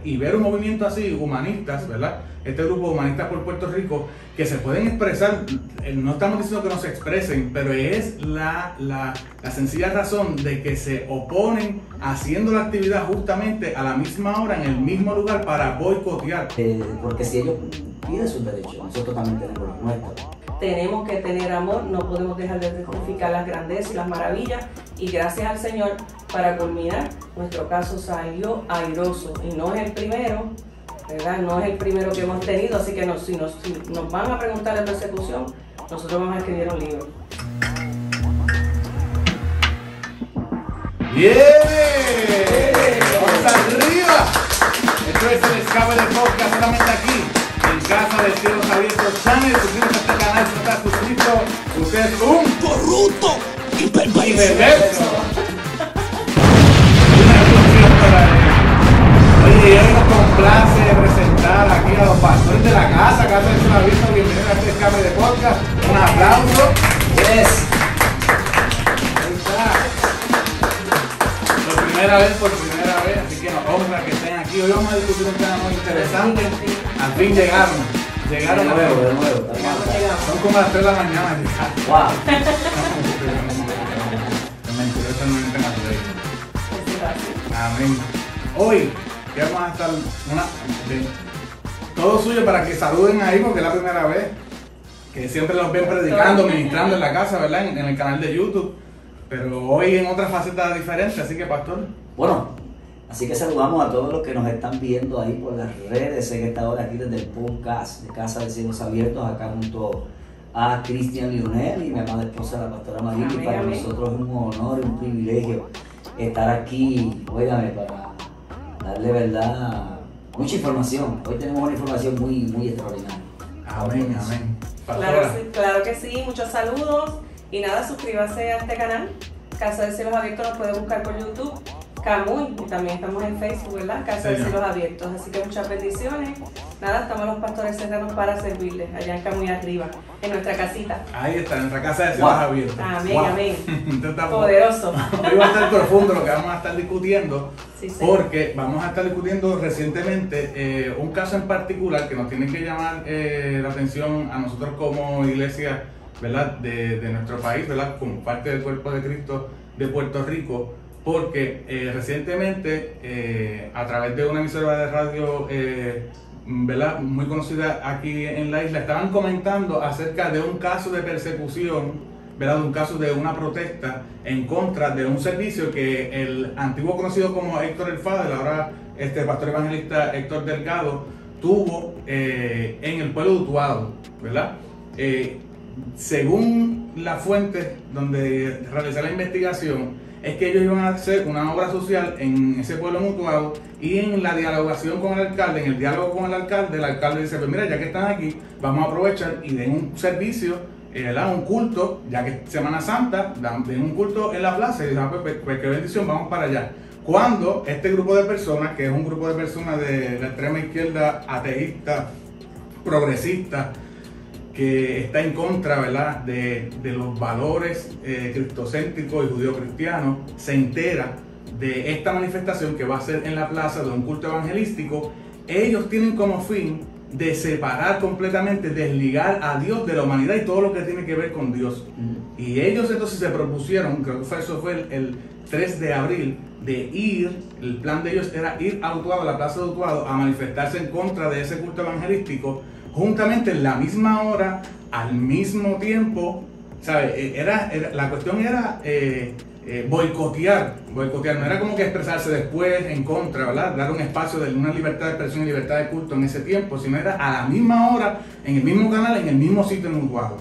y ver un movimiento así, humanistas, ¿verdad? Este grupo Humanistas por Puerto Rico, que se pueden expresar, no estamos diciendo que no se expresen, pero es la sencilla razón de que se oponen haciendo la actividad justamente a la misma hora, en el mismo lugar, para boicotear. Porque si ellos piden sus derechos, nosotros también tenemos los nuestros. Tenemos que tener amor, no podemos dejar de testificar las grandezas y las maravillas, y gracias al Señor, para culminar, nuestro caso salió airoso, y no es el primero, ¿verdad? No es el primero que hemos tenido, así que si nos van a preguntar de persecución, nosotros vamos a escribir un libro. ¡Bien! ¡Vamos arriba! Esto es el Escape de Podcast, solamente aquí, en Casa de Cielos Abiertos Channel. Suscríbete a este canal si no estás suscrito. Usted es un corrupto y perverso. Oye, hoy nos complace presentar aquí a los pastores de la casa, Casa de Cielos Abiertos. Bienvenidos a este Escape de Podcast. Un aplauso. Yes. Ahí está. Por primera vez, así que nos honra que estén aquí. Hoy vamos a discutir un tema muy interesante. Al fin llegaron. De nuevo. Son como las 3 de la mañana. Wow. Amén. Hoy que vamos a estar todo suyo para que saluden ahí, porque es la primera vez que siempre los ven predicando, ministrando en la casa, ¿verdad? En el canal de YouTube. Pero hoy en otra faceta diferente, así que pastor. Bueno, así que saludamos a todos los que nos están viendo ahí por las redes. Sé que está ahora aquí desde el podcast de Casa de Cielos Abiertos, acá junto a Cristian Lionel y mi amada esposa, la pastora María. Y para nosotros es un honor y un privilegio estar aquí, óigame, para darle, verdad, mucha información. Hoy tenemos una información muy extraordinaria. Amén, amén. Claro que sí, muchos saludos. Y nada, suscríbase a este canal, Casa de Cielos Abiertos, nos puede buscar por YouTube, Camuy, y también estamos en Facebook, ¿verdad? Casa de Cielos Abiertos. Así que muchas bendiciones. Nada, estamos los pastores cercanos para servirles, allá en Camuy arriba, en nuestra casita. Ahí está, en nuestra Casa de Cielos Abiertos. Amén, wow. Amén. Poderoso. Hoy va a estar profundo lo que vamos a estar discutiendo, sí. Porque vamos a estar discutiendo recientemente un caso en particular que nos tiene que llamar la atención a nosotros como iglesia, ¿verdad? De nuestro país, ¿verdad? Como parte del cuerpo de Cristo de Puerto Rico, porque recientemente a través de una emisora de radio ¿verdad? Muy conocida aquí en la isla, estaban comentando acerca de un caso de persecución, ¿verdad? Un caso de una protesta en contra de un servicio que el antiguo conocido como Héctor el Fader, ahora pastor evangelista Héctor Delgado, tuvo en el pueblo de Utuado, ¿verdad? Según la fuente donde realicé la investigación, es que ellos iban a hacer una obra social en ese pueblo mutuado, y en la dialogación con el alcalde, en el diálogo con el alcalde dice, pues mira, ya que están aquí, vamos a aprovechar y den un servicio, un culto, ya que es Semana Santa, den un culto en la plaza, y dicen, pues qué bendición, vamos para allá. Cuando este grupo de personas, que es un grupo de personas de la extrema izquierda, ateísta, progresista, que está en contra, ¿verdad?, de los valores cristocéntricos y judeocristianos, se entera de esta manifestación que va a ser en la plaza de un culto evangelístico. Ellos tienen como fin de separar completamente, desligar a Dios de la humanidad y todo lo que tiene que ver con Dios. Y ellos entonces se propusieron, creo que eso fue el 3 de abril, de ir, el plan de ellos era ir a Utuado, a la plaza de Utuado, a manifestarse en contra de ese culto evangelístico, juntamente en la misma hora, al mismo tiempo, ¿sabes? La cuestión era boicotear, no era como que expresarse después en contra, ¿verdad? Dar un espacio de una libertad de expresión y libertad de culto en ese tiempo, sino era a la misma hora, en el mismo canal, en el mismo sitio en Utuado.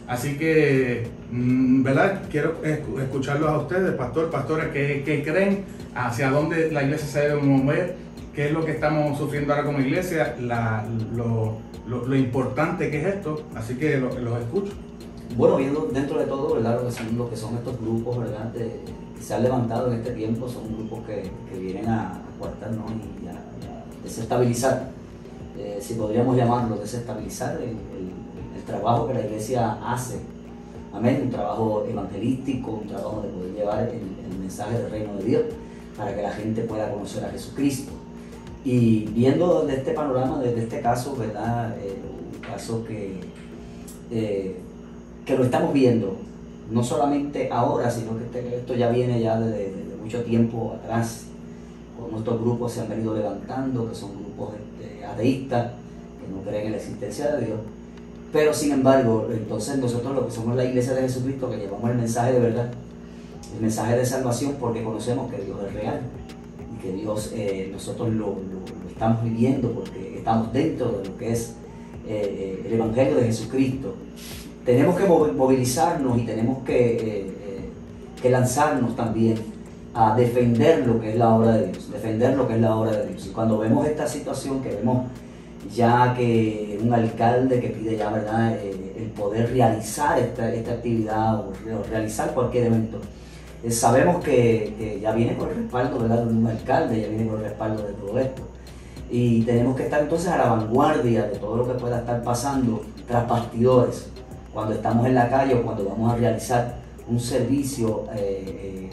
Así que, ¿verdad? Quiero escucharlos a ustedes, pastora, ¿qué creen? ¿Hacia dónde la iglesia se debe mover? ¿Qué es lo que estamos sufriendo ahora como iglesia? Lo importante que es esto, así que los escucho. Bueno, viendo dentro de todo, ¿verdad? Lo que son estos grupos, ¿verdad? Que se han levantado en este tiempo, son grupos que vienen a coartarnos y a desestabilizar, si podríamos llamarlo, desestabilizar el trabajo que la iglesia hace. Amén, un trabajo evangelístico, un trabajo de poder llevar el mensaje del reino de Dios para que la gente pueda conocer a Jesucristo. Y viendo de este panorama, desde este caso, ¿verdad? Un caso que lo estamos viendo, no solamente ahora, sino que esto ya viene ya desde mucho tiempo atrás, como estos grupos se han venido levantando, que son grupos ateístas, que no creen en la existencia de Dios. Pero sin embargo, entonces nosotros lo que somos la Iglesia de Jesucristo, que llevamos el mensaje de verdad, el mensaje de salvación, porque conocemos que Dios es real y que Dios, nosotros lo estamos viviendo porque estamos dentro de lo que es el Evangelio de Jesucristo. Tenemos que movilizarnos y tenemos que lanzarnos también a defender lo que es la obra de Dios, defender lo que es la obra de Dios. Y cuando vemos esta situación, que vemos ya que un alcalde que pide ya, ¿verdad?, el poder realizar esta actividad o realizar cualquier evento, sabemos que ya viene con el respaldo, ¿verdad?, de un alcalde, ya viene con el respaldo de todo esto. Y tenemos que estar entonces a la vanguardia de todo lo que pueda estar pasando tras bastidores, cuando estamos en la calle o cuando vamos a realizar un servicio en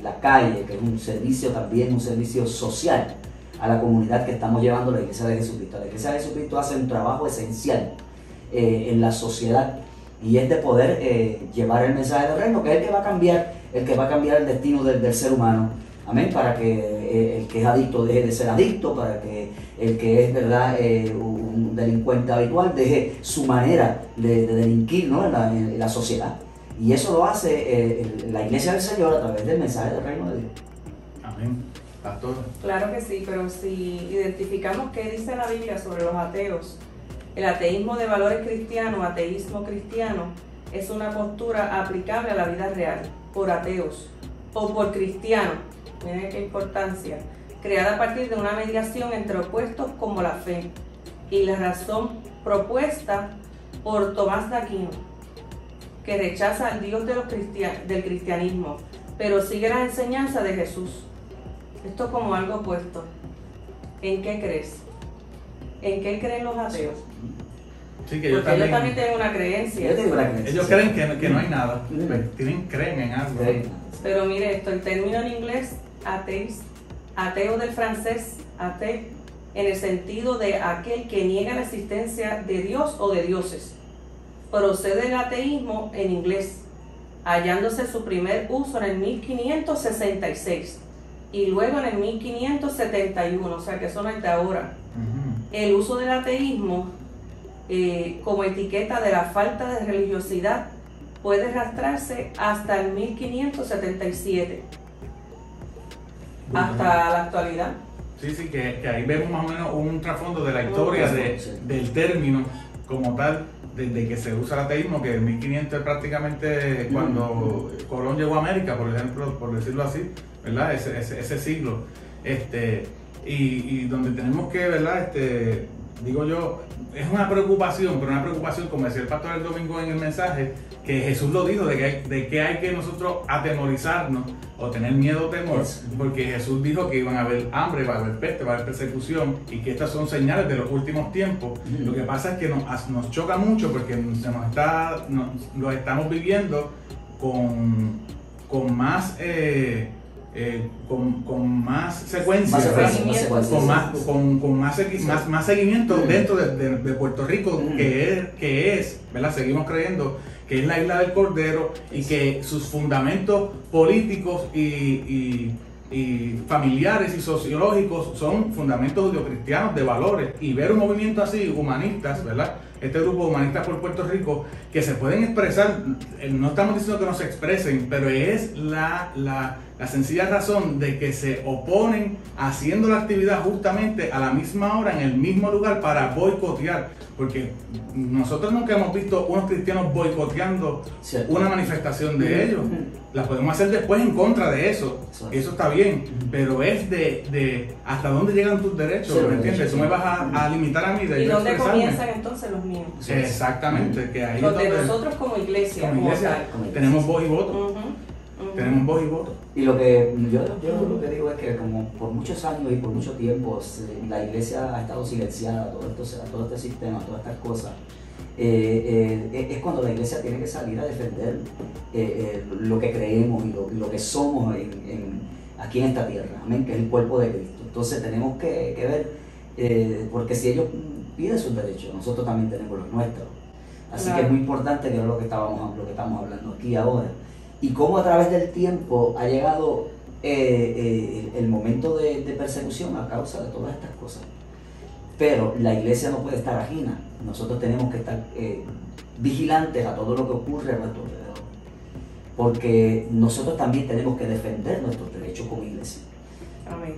la calle, que es un servicio también, un servicio social a la comunidad que estamos llevando la Iglesia de Jesucristo. La Iglesia de Jesucristo hace un trabajo esencial en la sociedad, y es de poder llevar el mensaje del reino, que es el que va a cambiar el destino del ser humano. Amén, para que el que es adicto deje de ser adicto, para que el que es, ¿verdad?, un delincuente habitual deje su manera de delinquir, ¿no?, en la sociedad. Y eso lo hace la Iglesia del Señor a través del mensaje del reino de Dios. Amén. Pastor. Claro que sí, pero si identificamos qué dice la Biblia sobre los ateos, el ateísmo de valores cristianos, ateísmo cristiano, es una postura aplicable a la vida real por ateos o por cristianos. Miren qué importancia, creada a partir de una mediación entre opuestos como la fe y la razón, propuesta por Tomás de Aquino, que rechaza al Dios de del cristianismo, pero sigue la enseñanza de Jesús. Esto como algo opuesto. ¿En qué crees? ¿En qué creen los ateos? Sí, que porque ellos también tienen una creencia. Ellos creen que no hay nada. Creen en algo. Pero mire esto, el término en inglés, atheist, ateo del francés, athée, en el sentido de aquel que niega la existencia de Dios o de dioses. Procede del ateísmo en inglés, hallándose su primer uso en el 1566 y luego en el 1571, o sea que eso no es de ahora. El uso del ateísmo como etiqueta de la falta de religiosidad puede arrastrarse hasta el 1577, hasta la actualidad. Sí, que ahí vemos más o menos un trasfondo de la historia del término como tal, desde que se usa el ateísmo, que en 1500 es prácticamente cuando Colón llegó a América, por ejemplo, por decirlo así, ¿verdad? Ese siglo. Y donde tenemos que, ¿verdad? Digo yo, es una preocupación, pero una preocupación, como decía el pastor el domingo en el mensaje, que Jesús lo dijo, de que hay que nosotros atemorizarnos o tener miedo o temor, porque Jesús dijo que iban a haber hambre, va a haber peste, va a haber persecución, y que estas son señales de los últimos tiempos. Lo que pasa es que nos choca mucho porque lo estamos viviendo con más secuencia, con más seguimiento dentro de Puerto Rico, que es, ¿verdad? Seguimos creyendo que es la isla del Cordero y que sus fundamentos políticos y familiares y sociológicos son fundamentos judeocristianos de valores, y ver un movimiento así, humanistas, ¿verdad? Este grupo de humanistas por Puerto Rico, que se pueden expresar, no estamos diciendo que no se expresen, pero es la sencilla razón de que se oponen haciendo la actividad justamente a la misma hora, en el mismo lugar, para boicotear, porque nosotros nunca hemos visto unos cristianos boicoteando una manifestación de ellos. La podemos hacer después en contra de eso, y eso está bien, pero es de hasta dónde llegan tus derechos, ¿me entiendes? Tú me vas a limitar a mí de ¿Y dónde expresarme. comienzan entonces los míos? Exactamente, que ahí Los de donde nosotros como iglesia, tenemos voz y voto. Tenemos voz y voto. Y lo que yo lo que digo es que como por muchos años y por mucho tiempo la iglesia ha estado silenciada, todo este sistema, todas estas cosas, es cuando la iglesia tiene que salir a defender lo que creemos y lo que somos aquí en esta tierra, amén, que es el cuerpo de Cristo. Entonces tenemos que ver, porque si ellos piden sus derechos, nosotros también tenemos los nuestros. Así Claro. que es muy importante que es lo que estamos hablando aquí ahora. Y cómo a través del tiempo ha llegado el momento de persecución a causa de todas estas cosas. Pero la iglesia no puede estar ajena. Nosotros tenemos que estar vigilantes a todo lo que ocurre a nuestro alrededor. Porque nosotros también tenemos que defender nuestros derechos como iglesia. Amén.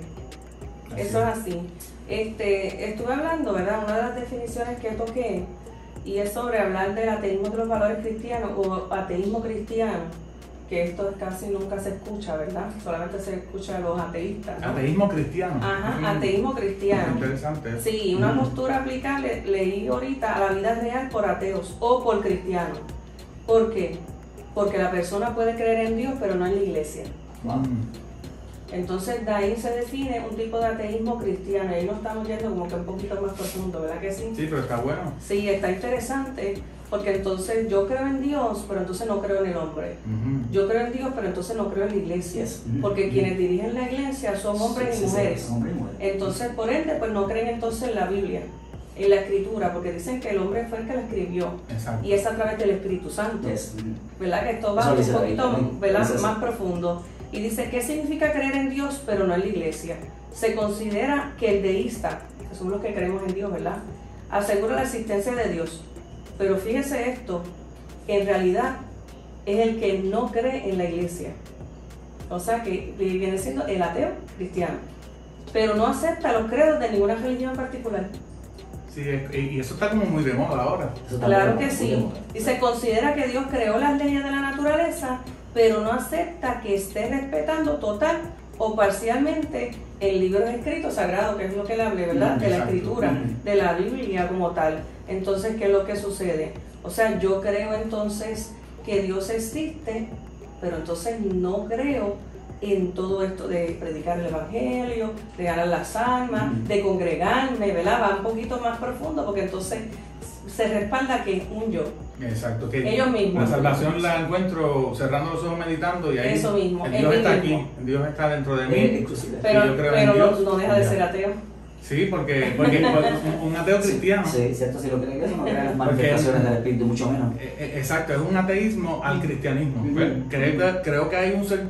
Así Eso es así. Estuve hablando, ¿verdad? Una de las definiciones que toqué, y es sobre hablar del ateísmo de los valores cristianos o ateísmo cristiano, que esto casi nunca se escucha, ¿verdad? Solamente se escucha a los ateístas, ¿no? Ateísmo cristiano. Ajá, ateísmo cristiano. Interesante. Sí, una postura aplicable, leí ahorita, a la vida real por ateos o por cristianos. ¿Por qué? Porque la persona puede creer en Dios, pero no en la iglesia. Entonces de ahí se define un tipo de ateísmo cristiano. Y ahí nos estamos yendo como que un poquito más profundo, ¿verdad que sí? Sí, pero está bueno. Sí, está interesante, porque entonces yo creo en Dios, pero entonces no creo en el hombre. Yo creo en Dios, pero entonces no creo en la iglesia. Porque quienes dirigen la iglesia son hombres y mujeres. Son hombres y mujeres. Entonces, por ende, pues no creen entonces en la Biblia, en la escritura, porque dicen que el hombre fue el que la escribió. Exacto. Y es a través del Espíritu Santo. ¿Verdad? Que esto va Eso un dice la poquito, Biblia, ¿verdad? dice así. Más profundo. Y dice, ¿qué significa creer en Dios, pero no en la iglesia? Se considera que el deísta, que somos los que creemos en Dios, ¿verdad?, asegura la existencia de Dios. Pero fíjese esto, en realidad es el que no cree en la iglesia. O sea que viene siendo el ateo cristiano. Pero no acepta los credos de ninguna religión en particular. Sí, y eso está como muy de moda ahora. Eso está Claro muy que de sí. moda. Y se considera que Dios creó las leyes de la naturaleza, pero no acepta que esté respetando total o parcialmente el libro escrito sagrado, que es lo que le hablé, ¿verdad? De la Exacto. escritura, de la Biblia como tal. Entonces, ¿qué es lo que sucede? O sea, yo creo entonces que Dios existe, pero entonces no creo en todo esto de predicar el evangelio, de ganar las almas, de congregarme, ¿verdad? Va un poquito más profundo, porque entonces se respalda que es un yo. Exacto. Que Ellos mismos. La salvación la encuentro cerrando los ojos, meditando, y ahí Eso mismo, el es Dios mí está mismo. aquí, Dios está dentro de mí. Inclusive. Pero, yo creo en pero Dios, no deja de ya. ser ateo. Sí, porque un ateo cristiano. Sí, cierto, si lo creen que eso no creen en las manifestaciones del Espíritu, mucho menos. Exacto, es un ateísmo al cristianismo. Creo que hay un ser,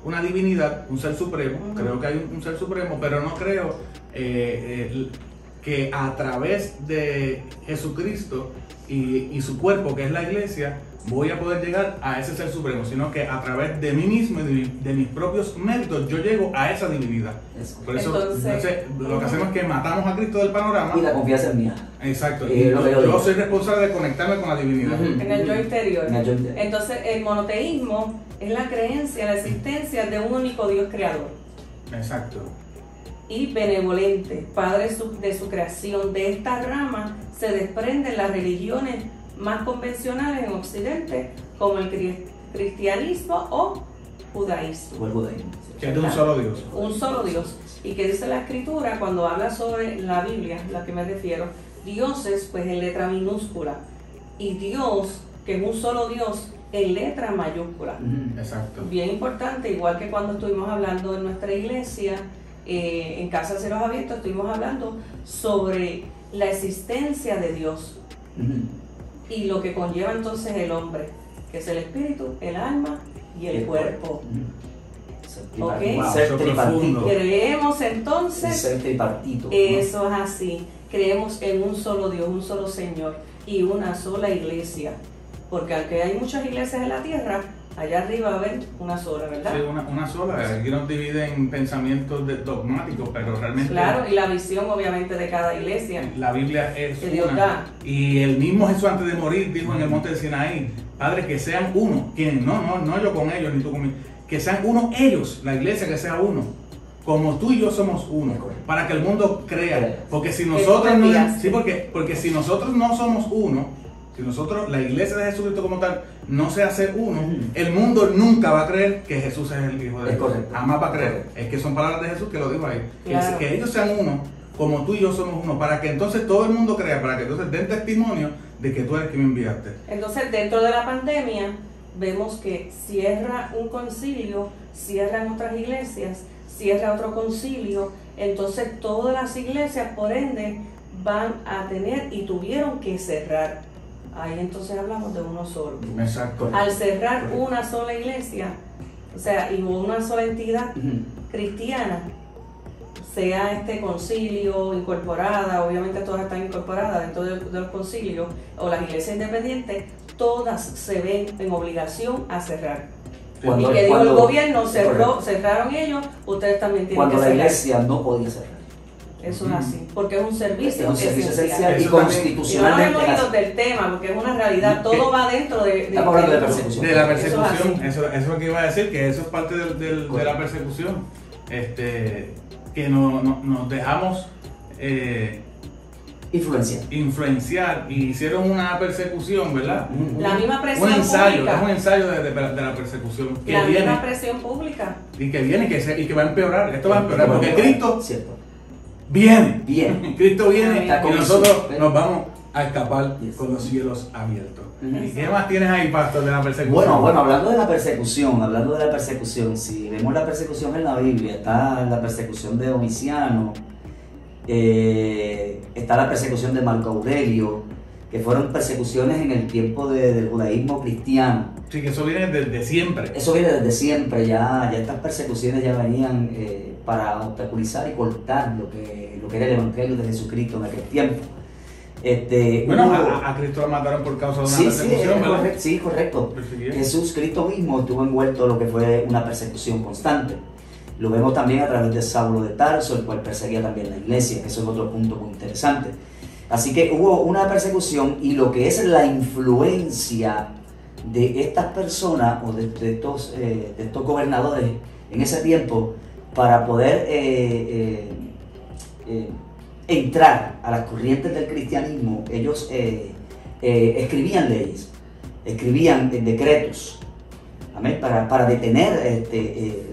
una divinidad, un ser supremo, creo que hay un ser supremo, pero no creo que a través de Jesucristo y su cuerpo, que es la iglesia, voy a poder llegar a ese ser supremo, sino que a través de mí mismo y de mis propios méritos yo llego a esa divinidad. Eso. Por eso Entonces, lo que hacemos es que matamos a Cristo del panorama. Y la confianza es mía. Exacto. lo Y que yo yo digo. soy responsable de conectarme con la divinidad. En el yo interior. En el yo interior. Entonces, el monoteísmo es la creencia, la existencia de un único Dios creador Exacto. y benevolente, Padre de su creación. De esta rama se desprenden las religiones más convencionales en Occidente, como el cristianismo o judaísmo. O el judaísmo. Que es de un solo Dios. Un solo Dios. Y que dice la escritura cuando habla sobre la Biblia, a la que me refiero, dioses pues en letra minúscula y Dios, que es un solo Dios, en letra mayúscula. Exacto. Bien importante, igual que cuando estuvimos hablando en nuestra iglesia, en Casa de Cielos Abiertos, estuvimos hablando sobre la existencia de Dios y lo que conlleva entonces el hombre, que es el espíritu, el alma y el cuerpo. Ok. Ser tripartito. Creemos entonces, Ser tripartito. eso es así, creemos en un solo Dios, un solo Señor y una sola iglesia, porque aunque hay muchas iglesias en la tierra, allá arriba va a haber una sola, ¿verdad? Sí, una sola. Aquí nos dividen pensamientos dogmáticos, pero realmente Claro, y la visión obviamente de cada iglesia. la Biblia es Que Dios una. da. Y el mismo Jesús antes de morir dijo en el monte de Sinaí, Padre, que sean uno. ¿Quién? No yo con ellos, ni tú conmigo. Que sean uno ellos, la iglesia, que sea uno. Como tú y yo somos uno. Para que el mundo crea. Porque si nosotros no, sí, porque si nosotros no somos uno, si nosotros, la iglesia de Jesucristo como tal, no se hace uno, el mundo nunca va a creer que Jesús es el Hijo de Es Dios. correcto. Jamás va a creer. Es que son palabras de Jesús que lo dijo ahí. Claro. Que ellos sean uno, como tú y yo somos uno, para que entonces todo el mundo crea, para que entonces den testimonio de que tú eres quien me enviaste. Entonces, dentro de la pandemia, vemos que cierra un concilio, cierran otras iglesias, cierra otro concilio, entonces todas las iglesias por ende van a tener y tuvieron que cerrar. Ahí entonces hablamos de uno solo. Exacto. Al cerrar una sola iglesia, o sea, y una sola entidad cristiana, sea este concilio incorporada, obviamente todas están incorporadas dentro de los concilios, o las iglesias independientes, todas se ven en obligación a cerrar. Y que digo, el gobierno cerró, cerraron ellos, ustedes también tienen que cerrar. Cuando la iglesia no podía cerrar. Eso es así, porque es un servicio, esencial y constitucionalmente. No nos hemos ido del tema, porque es una realidad, todo va dentro de estamos hablando de persecución. De la persecución, eso es lo que iba a decir, que eso es parte de la persecución. Que nos dejamos influenciar y hicieron una persecución, ¿verdad? La misma presión un ensayo, pública. Es un ensayo de la persecución que la viene, misma presión pública y que viene y que va a empeorar. Esto va a empeorar porque Cristo viene. Cristo viene y nosotros sí. nos vamos a escapar con los cielos abiertos. ¿Y qué más tienes ahí, pastor, de la persecución? Bueno, hablando de la persecución, si vemos la persecución en la Biblia, está la persecución de Domiciano, está la persecución de Marco Aurelio, que fueron persecuciones en el tiempo del judaísmo cristiano. Sí, que eso viene desde siempre. Eso viene desde siempre, ya estas persecuciones ya venían para obstaculizar y cortar lo que era el Evangelio de Jesucristo en aquel tiempo. A Cristo lo mataron por causa de una persecución, ¿verdad? Sí, correcto. Cristo mismo estuvo envuelto en lo que fue una persecución constante. Lo vemos también a través de Saulo de Tarso, el cual perseguía también la iglesia. Eso es otro punto muy interesante. Así que hubo una persecución, y lo que es la influencia de estas personas o de estos gobernadores en ese tiempo para poder entrar a las corrientes del cristianismo, ellos escribían leyes, escribían decretos, amén, para detener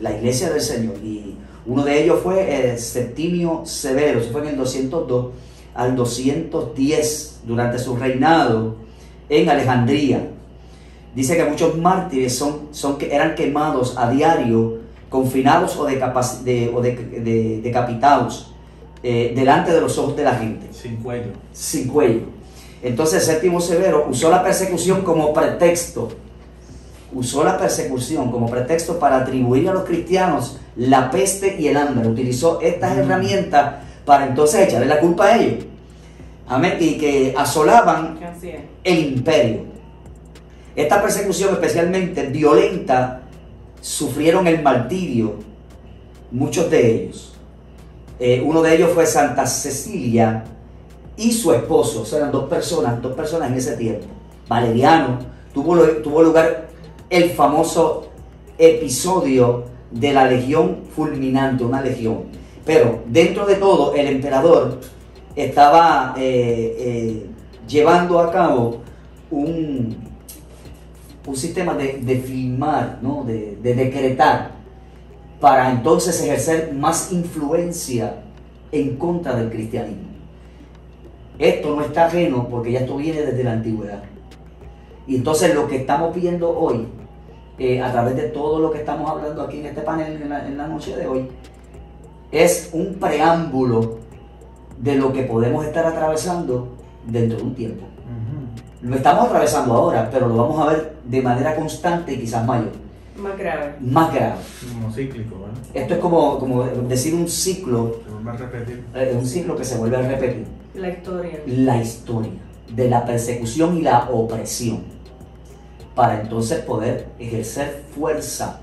la iglesia del Señor. Y uno de ellos fue Septimio Severo, eso fue en el 202 al 210, durante su reinado en Alejandría. Dice que muchos mártires eran quemados a diario, confinados o decapitados delante de los ojos de la gente. Sin cuello. Entonces Séptimo Severo usó la persecución como pretexto. Para atribuir a los cristianos la peste y el hambre. Utilizó estas herramientas para entonces echarle la culpa a ellos. Amén. Y que asolaban el imperio. Esta persecución especialmente violenta, sufrieron el martirio muchos de ellos. Uno de ellos fue Santa Cecilia y su esposo. O sea, eran dos personas en ese tiempo. Valeriano. Tuvo lugar el famoso episodio de la legión fulminante, una legión. Pero dentro de todo, el emperador estaba llevando a cabo un sistema de filmar, ¿no? de decretar, para entonces ejercer más influencia en contra del cristianismo. Esto no está ajeno, porque ya esto viene desde la antigüedad. Y entonces lo que estamos viendo hoy, a través de todo lo que estamos hablando aquí en este panel en la noche de hoy, es un preámbulo de lo que podemos estar atravesando dentro de un tiempo. Lo estamos atravesando ahora, pero lo vamos a ver de manera constante y quizás mayor. Más grave. Como cíclico, ¿verdad? Esto es como decir un ciclo. Se vuelve a repetir. Un ciclo que se vuelve a repetir. La historia De la persecución y la opresión, para entonces poder ejercer fuerza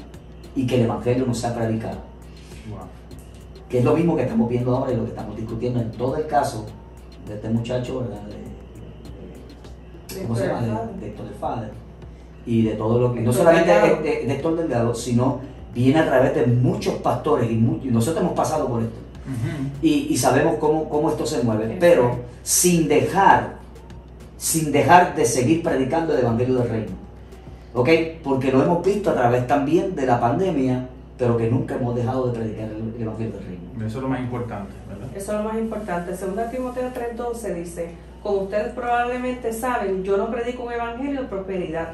y que el Evangelio no sea predicado. Que es lo mismo que estamos viendo ahora y lo que estamos discutiendo en todo el caso de este muchacho, ¿verdad? ¿Cómo se llama? De Héctor del Fader. Y de todo lo que, no solamente de Héctor Delgado, sino viene a través de muchos pastores, y nosotros hemos pasado por esto. Y sabemos cómo esto se mueve, pero sin dejar de seguir predicando el Evangelio del Reino. ¿Ok? Porque lo hemos visto a través también de la pandemia, pero que nunca hemos dejado de predicar el Evangelio del Reino. Eso es lo más importante, ¿verdad? Eso es lo más importante. 2 Timoteo 3:12 dice: como ustedes probablemente saben, yo no predico un evangelio de prosperidad,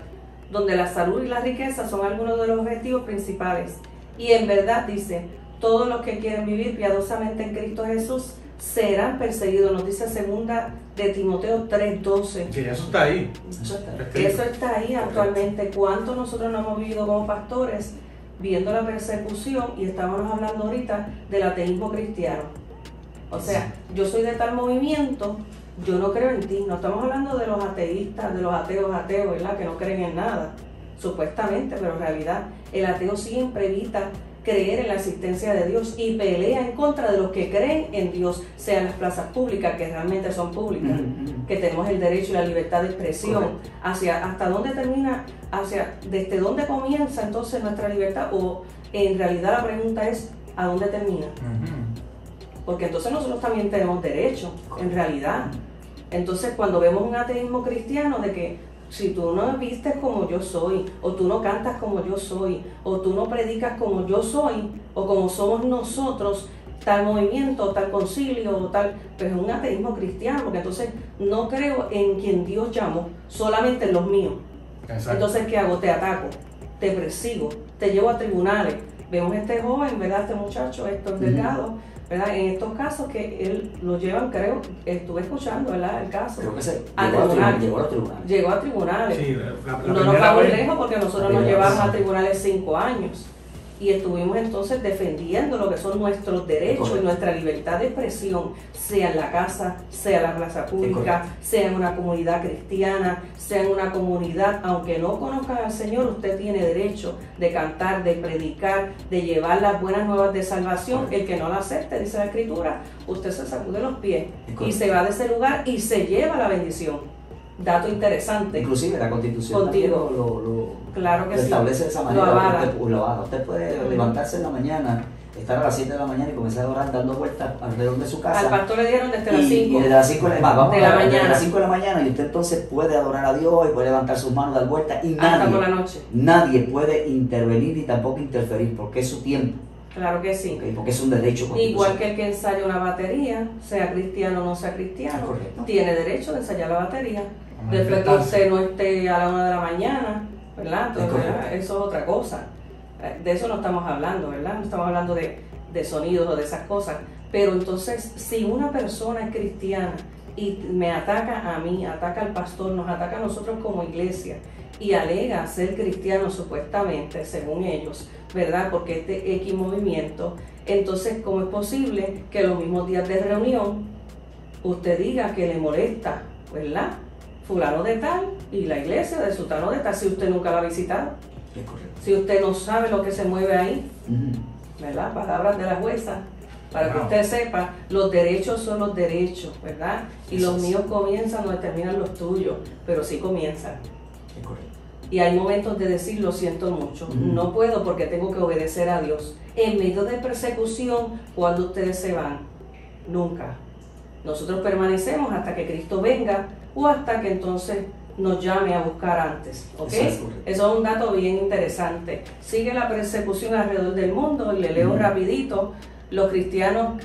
donde la salud y la riqueza son algunos de los objetivos principales. Y en verdad dice, todos los que quieren vivir piadosamente en Cristo Jesús serán perseguidos, nos dice segunda de Timoteo 3:12. Que eso está ahí. Eso está ahí actualmente. ¿Cuánto nosotros no hemos vivido como pastores viendo la persecución? Y estábamos hablando ahorita del ateísmo cristiano. O sea, yo soy de tal movimiento, yo no creo en ti. No estamos hablando de los ateístas, de los ateos, ¿verdad? Que no creen en nada, supuestamente, pero en realidad el ateo siempre evita creer en la existencia de Dios y pelea en contra de los que creen en Dios, sean las plazas públicas, que realmente son públicas, que tenemos el derecho y la libertad de expresión, hasta dónde termina, desde dónde comienza entonces nuestra libertad, o en realidad la pregunta es, ¿a dónde termina? Porque entonces nosotros también tenemos derecho, en realidad. Entonces cuando vemos un ateísmo cristiano de que si tú no vistes como yo soy, o tú no cantas como yo soy, o tú no predicas como yo soy, o como somos nosotros, tal movimiento, tal concilio, o tal, pero es un ateísmo cristiano, porque entonces no creo en quien Dios llamó, solamente en los míos. Exacto. Entonces, ¿qué hago? Te ataco, te persigo, te llevo a tribunales. Vemos este joven, ¿verdad? Este muchacho, Héctor Delgado, ¿verdad? En estos casos que él lo llevan, creo, estuve escuchando, ¿verdad? El caso. Creo que se llegó a tribunales. Llegó a tribunales. Sí, no nos vamos lejos porque nosotros nos llevamos a tribunales 5 años. Y estuvimos entonces defendiendo lo que son nuestros derechos y nuestra libertad de expresión, sea en la casa, sea en la plaza pública, sea en una comunidad cristiana, sea en una comunidad, aunque no conozcan al Señor, usted tiene derecho de cantar, de predicar, de llevar las buenas nuevas de salvación. El que no la acepte, dice la Escritura, usted se sacude los pies y se va de ese lugar y se lleva la bendición. Dato interesante. Inclusive la Constitución claro que lo establece de esa manera. Lo avala. Usted puede levantarse en la mañana, estar a las 7 de la mañana y comenzar a orar dando vueltas alrededor de su casa. Al pastor le dieron desde las 5 y desde las 5 de la mañana. Desde las 5 de la mañana, y usted entonces puede adorar a Dios y puede levantar sus manos, dar vueltas, y hasta por la noche. Nadie puede intervenir ni tampoco interferir, porque es su tiempo. Claro que sí. Porque es un derecho constitucional. Igual que el que ensaya una batería, sea cristiano o no sea cristiano, tiene derecho de ensayar la batería. Después que usted no esté a la 1 de la mañana, ¿verdad? Entonces, eso es otra cosa. De eso no estamos hablando, ¿verdad? No estamos hablando de sonidos o de esas cosas. Pero entonces, si una persona es cristiana y me ataca a mí, ataca al pastor, nos ataca a nosotros como iglesia y alega ser cristiano supuestamente, según ellos, ¿verdad? Porque este X movimiento, entonces, ¿cómo es posible que los mismos días de reunión usted diga que le molesta, ¿verdad? Fulano de tal y la iglesia de sultano de tal, si usted nunca la ha visitado, si usted no sabe lo que se mueve ahí, ¿verdad? Palabras de la jueza, para que usted sepa, los derechos son los derechos, ¿verdad? Y los míos comienzan donde terminan los tuyos, pero sí comienzan. Y hay momentos de decir, lo siento mucho, no puedo porque tengo que obedecer a Dios. En medio de persecución, cuando ustedes se van, nunca. Nosotros permanecemos hasta que Cristo venga o hasta que entonces nos llame a buscar antes, ¿ok? Eso es un dato bien interesante. Sigue la persecución alrededor del mundo, le leo rapidito. Los cristianos,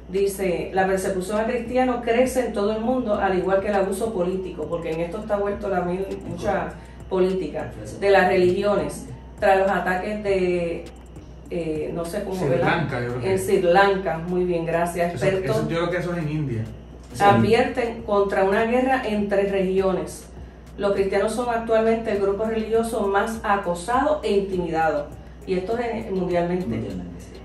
dice, la persecución a cristianos crece en todo el mundo, al igual que el abuso político, porque en esto está vuelto mucha política, de las religiones, tras los ataques de... no sé cómo Sri Lanka, yo creo que en Sri Lanka, muy bien, gracias. Expertos yo creo que eso es en India. Advierten contra una guerra entre regiones. Los cristianos son actualmente el grupo religioso más acosado e intimidado, y esto es mundialmente.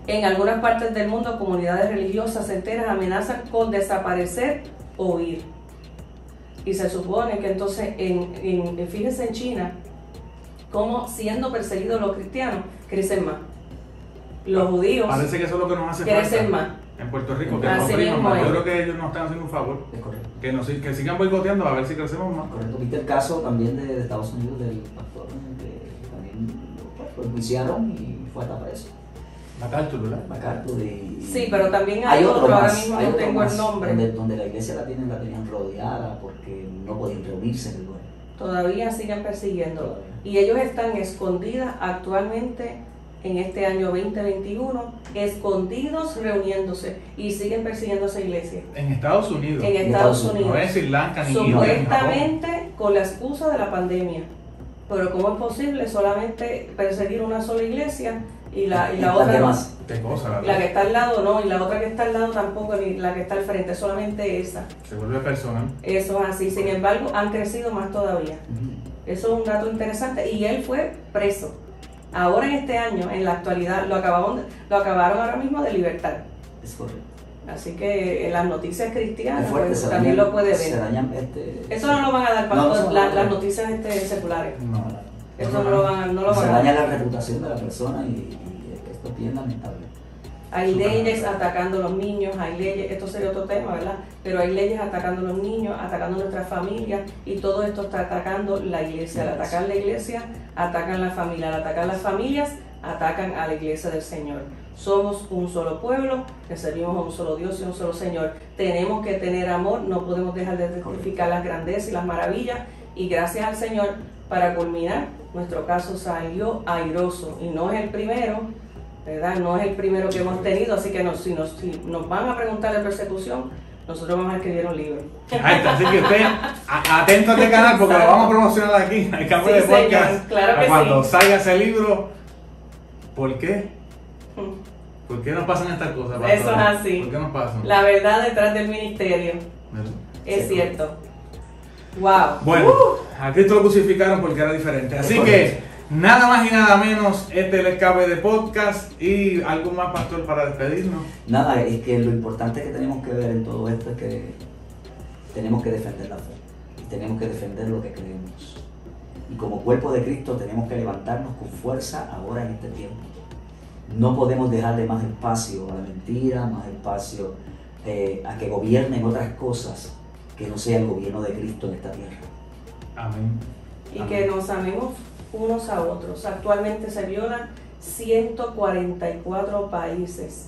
En algunas partes del mundo, comunidades religiosas enteras amenazan con desaparecer o huir. Y se supone que entonces, fíjense en China, como siendo perseguidos los cristianos, crecen más. Los judíos parece que eso es lo que nos hace crecen más. En Puerto Rico, que nos oprimamos más. Yo creo que ellos nos están haciendo un favor. Que sigan boicoteando a ver si crecemos más. Correcto. ¿Viste el caso también de Estados Unidos del pastor que también lo enjuiciaron y fue hasta preso? MacArthur, ¿verdad? MacArthur sí, pero también hay otro ahora mismo no tengo el nombre. Donde la iglesia la tenían rodeada porque no podían reunirse en el lugar. Todavía siguen persiguiendo. Y ellos están escondidas actualmente en este año 2021, escondidos reuniéndose y siguen persiguiendo a esa iglesia. En Estados Unidos. En Estados Unidos. No es Sri Lanka ni supuestamente con la excusa de la pandemia. Pero ¿cómo es posible solamente perseguir una sola iglesia y la ¿Las otra no? demás? Qué cosa, ¿verdad? La que está al lado no, y la otra que está al lado tampoco, ni la que está al frente, solamente esa. Se vuelve personal. Eso es así. Sin embargo, han crecido más todavía. Ujú. Eso es un dato interesante. Y él fue preso. Ahora en este año, en la actualidad, lo acabaron ahora mismo de libertar. Es correcto. Así que en las noticias cristianas Es fuerte, pues, se también dañan- lo puede se ver. dañan, Eso no lo van a dar para No, no, las no. noticias seculares. No. Eso no lo van, no lo se van a daña dar. la reputación de la persona y esto es bien lamentable. Hay leyes atacando a los niños, hay leyes, esto sería otro tema, ¿verdad? Pero hay leyes atacando a los niños, atacando a nuestras familias, y todo esto está atacando la iglesia. Al atacar la iglesia, atacan la familia. Al atacar las familias, atacan a la iglesia del Señor. Somos un solo pueblo, que servimos a un solo Dios y un solo Señor. Tenemos que tener amor, no podemos dejar de testificar las grandezas y las maravillas, y gracias al Señor, para culminar, nuestro caso salió airoso, y no es el primero, ¿verdad? No es el primero que hemos tenido, así que si nos van a preguntar de persecución, nosotros vamos a escribir un libro. Ahí está, así que usted atento a este canal porque lo vamos a promocionar aquí, en el campo Sí, de señor, podcast. claro que Cuando sí. salga ese libro, ¿por qué? ¿Por qué nos pasan estas cosas, pastor? Eso es así. ¿Por qué nos pasan? La verdad detrás del ministerio, ¿Verdad? es Sí. cierto. Wow. Bueno, a Cristo lo crucificaron porque era diferente. Así que, nada más y nada menos, este es el escape de podcast. Y algo más, pastor, para despedirnos. Nada, es que lo importante que tenemos que ver en todo esto es que tenemos que defender la fe y tenemos que defender lo que creemos. Y como cuerpo de Cristo tenemos que levantarnos con fuerza ahora en este tiempo. No podemos dejarle más espacio a la mentira, más espacio a que gobiernen otras cosas que no sea el gobierno de Cristo en esta tierra. Amén. Y Amén. que nos amemos unos a otros. Actualmente se violan 144 países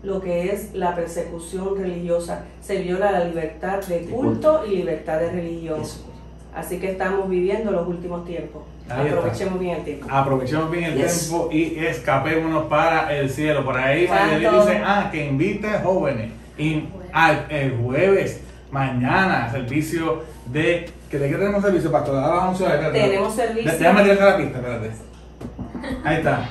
lo que es la persecución religiosa. Se viola la libertad de culto y libertad de religión. Eso. Así que estamos viviendo los últimos tiempos. Ahí está. Aprovechemos bien el tiempo. Aprovechemos bien el Yes. tiempo y escapémonos para el cielo. Por ahí Mayeli Santo. dice, que invite jóvenes. Y el jueves, mañana, servicio ¿de qué tenemos servicio, pastor? Ahora vamos a ver. Espérate. Tenemos servicio. Déjame tirarte la pista, espérate. Ahí está.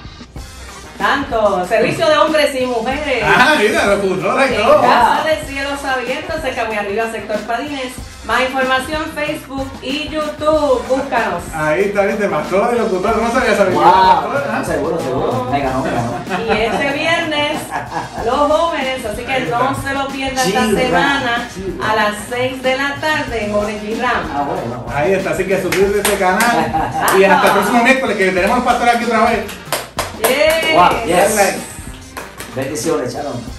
Tanto, servicio de hombres y mujeres. Mira, locutora y En todo. Casa de Cielos Abiertos, cerca muy arriba, sector Padines. Más información, Facebook y YouTube. Búscanos. Ahí está, viste, pastor y locutor. No sabía saber. ¡Wow! ¿Ah? Seguro, seguro. Me ganó. Y este viernes, los jóvenes, así que no se lo pierdan esta Chirra, semana chirra. a las 6 de la tarde en Jóvenes G-Ram. Bueno. Ahí está, así que suscríbete a este canal. Y hasta el próximo miércoles que tenemos al pastor aquí otra vez. Yeah. Wow, yes. Bendiciones, Sharon.